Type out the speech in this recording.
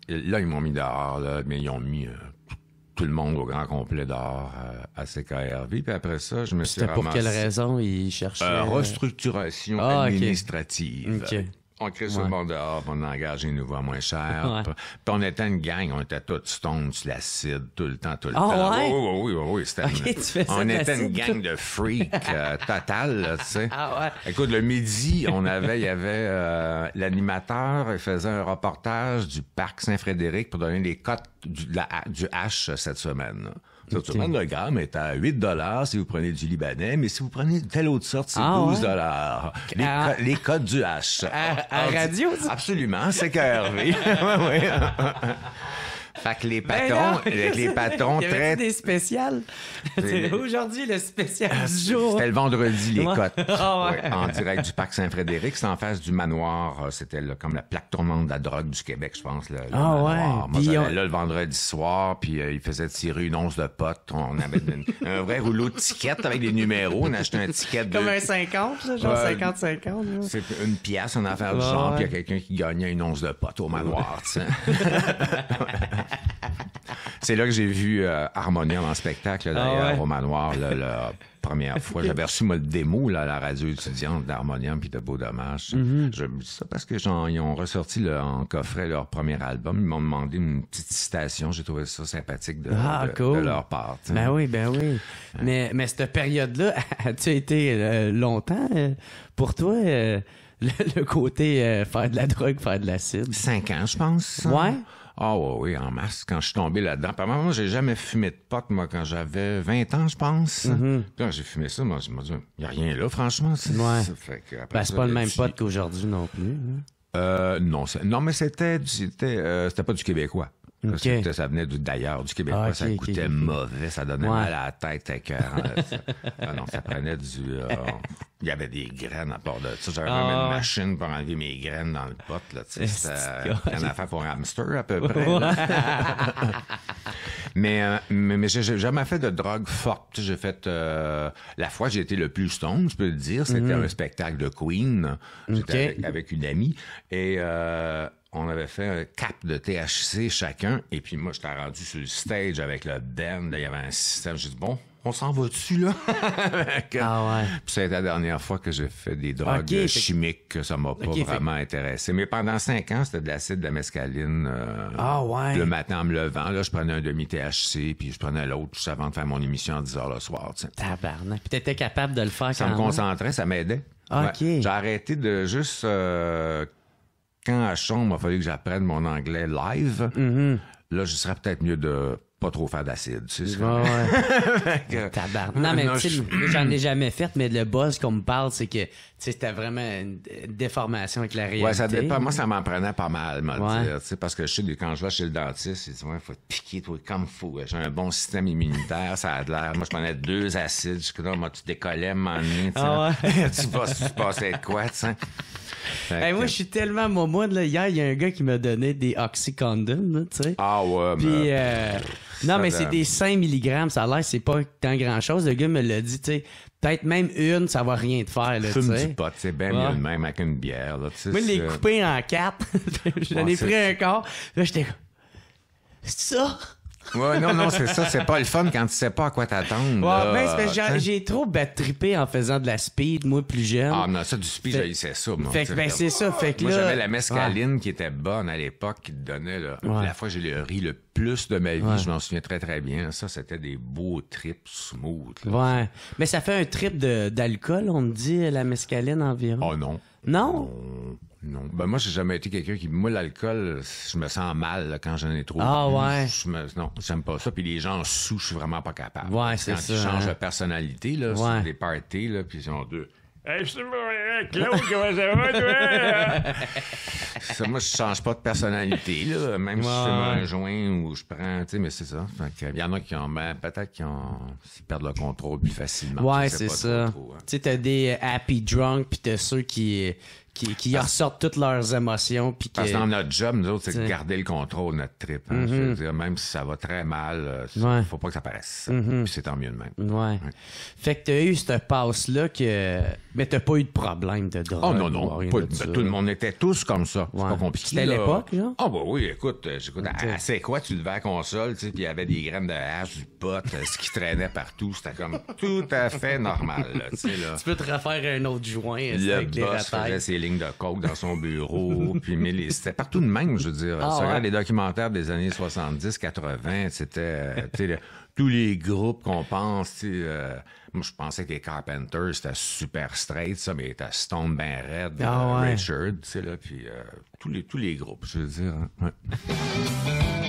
Là, ils m'ont mis dehors, là, mais ils ont mis tout le monde au grand complet dehors à CKRV. Puis après ça, je me suis ramassé... C'était pour quelle raison ils cherchaient? Restructuration administrative. Okay. On crée sur le monde dehors, on engage les nouveaux à moins cher. Puis on était une gang, on était tous stone sur l'acide tout le temps. Ouais? Oui. On était une gang de freaks total, là, tu sais. Écoute, le midi, il y avait l'animateur, il faisait un reportage du parc Saint-Frédéric pour donner les cotes du H cette semaine, là. Cette semaine, le gramme est à 8$ si vous prenez du Libanais, mais si vous prenez de telle autre sorte, c'est 12$. Les codes du H. À radio, ça? Absolument, c'est KRV. Oui. Fait que les patrons, il y avait des spéciales. Aujourd'hui, le spécial du jour. C'était le vendredi, les cotes. En direct du parc Saint-Frédéric. C'était en face du manoir. C'était comme la plaque tournante de la drogue du Québec, je pense. Le manoir. Moi, j'allais là le vendredi soir, puis ils faisaient tirer une once de potes. On avait un vrai rouleau de tickets avec des numéros. On achetait un ticket comme un 50, là, genre 50-50. C'est une pièce, une affaire du genre, puis il y a quelqu'un qui gagnait une once de potes au manoir, tu sais. C'est là que j'ai vu Harmonium en spectacle, d'ailleurs, au manoir, la première fois. J'avais reçu, moi, le démo, là, à la radio étudiante d'Harmonium puis de Beau Dommage. Je me dis ça parce que ils ont ressorti en coffret leur premier album. Ils m'ont demandé une petite citation. J'ai trouvé ça sympathique de leur part. T'sais. Ben oui. Mais cette période-là, as-tu été longtemps pour toi, le côté faire de la drogue, faire de l'acide? 5 ans, je pense. Ouais? Oui, en masse, quand je suis tombé là-dedans. Puis, moi, j'ai jamais fumé de pot, moi, quand j'avais 20 ans, je pense. Puis quand j'ai fumé ça, moi, je me dis, il n'y a rien là, franchement. C'est pas le même pot qu'aujourd'hui non plus. Non, mais c'était pas du québécois. Okay. Ça venait d'ailleurs, du Québécois. Ça goûtait mauvais, ça donnait mal à la tête. Ça prenait du... il y avait des graines à part de ça. J'avais même une machine pour enlever mes graines dans le pot. C'était une affaire pour un hamster, à peu près. Mais j'ai jamais fait de drogue forte. J'ai fait... la fois j'ai été le plus stone, je peux le dire, c'était un spectacle de Queen. J'étais avec une amie. Et... on avait fait un cap de THC chacun, et puis moi, j'étais rendu sur le stage avec le band, il y avait un système, j'ai dit, bon, on s'en va dessus, là? Puis c'était la dernière fois que j'ai fait des drogues chimiques, que ça m'a pas vraiment intéressé. Mais pendant 5 ans, c'était de l'acide de mescaline. Le matin, en me levant, là, je prenais un demi-THC, puis je prenais l'autre juste avant de faire mon émission à 10h le soir. Tabarnak. Puis t'étais capable de le faire ça me concentrait, ça m'aidait. J'ai arrêté de juste... quand à chambre, il a fallu que j'apprenne mon anglais live, là, je serais peut-être mieux de pas trop faire d'acide. Tu sais, Tabarnak. Non, mais tu sais, j'en ai jamais fait, mais le buzz qu'on me parle, c'est que c'était vraiment une déformation avec la réalité. Ouais, ça dépend. Moi, ça m'en prenait pas mal, dire, parce que je sais, quand je vais chez le dentiste, il dit, faut te piquer, toi, comme il faut. J'ai un bon système immunitaire, ça a de l'air. Moi, je prenais 2 acides. Je suis là, moi, tu décollais, m'emmener, tu passais de quoi, tu sais. Moi, je suis tellement momoine, là. Hier, il y a un gars qui m'a donné des oxycondoms, tu sais. Puis, non, mais c'est des 5 mg, ça a l'air, c'est pas tant grand-chose. Le gars me l'a dit, tu sais, peut-être même une, ça va rien te faire, là, tu sais. Fume du pot, c'est bien mieux de même avec une bière, là, tu sais. Moi, je l'ai coupé en 4. J'en ai pris un quart. Là, j'étais... C'est ça? Ouais, non, c'est ça. C'est pas le fun quand tu sais pas à quoi t'attendre. J'ai trop trippé en faisant de la speed, moi, plus jeune. Ah, non, ça, du speed, j'haïssais ça, moi. C'est ça. Fait que moi, là... j'avais la mescaline qui était bonne à l'époque, qui te donnait, là. La fois que j'ai ri le plus de ma vie, je m'en souviens très, très bien. Ça, c'était des beaux trips smooth, là. Ouais. Mais ça fait un trip d'alcool, on me dit, la mescaline environ. Oh, non. Non? Non. Ben, moi, j'ai jamais été quelqu'un qui... Moi, l'alcool, je me sens mal là, quand j'en ai trop. Non, j'aime pas ça. Puis les gens sous, je suis vraiment pas capable. Ouais, c'est quand ça. Quand ils changent de personnalité, là, sur des parties, là, puis ils ont deux... Hey, Claude, comment ça va, toi? Ça, moi, je change pas de personnalité, là. Même si je fume un joint ou je prends, tu sais, mais c'est ça. Il y en a qui ont, peut-être qu'ils perdent le contrôle plus facilement. Ouais, c'est ça. Tu sais, t'as des happy drunk, puis t'as ceux qui qui ressortent toutes leurs émotions. Puis parce que dans notre job, nous autres, c'est de garder le contrôle de notre trip. Hein, je veux dire, même si ça va très mal, faut pas que ça paraisse. Puis c'est tant mieux de même. Ouais. Fait que t'as eu cette passe-là mais t'as pas eu de problème de drogue. Oh non. Tout le monde était tous comme ça. C'est pas compliqué. C'était l'époque, là? Ah bah oui, écoute, c'est quoi, tu levais la console, tu sais, puis il y avait des graines de hache, du pot, ce qui traînait partout. C'était comme tout à fait normal, là, tu sais, là. Tu peux te refaire un autre joint avec les boss faisait ses lignes de coke dans son bureau, puis c'était partout de même, je veux dire. Regarde les documentaires des années 70, 80, c'était, tous les groupes qu'on pense, moi, je pensais que les Carpenters, c'était super straight, ça, mais t'as Stone ben Red, Richard, tu sais, là, puis tous les groupes, je veux dire. Hein, ouais.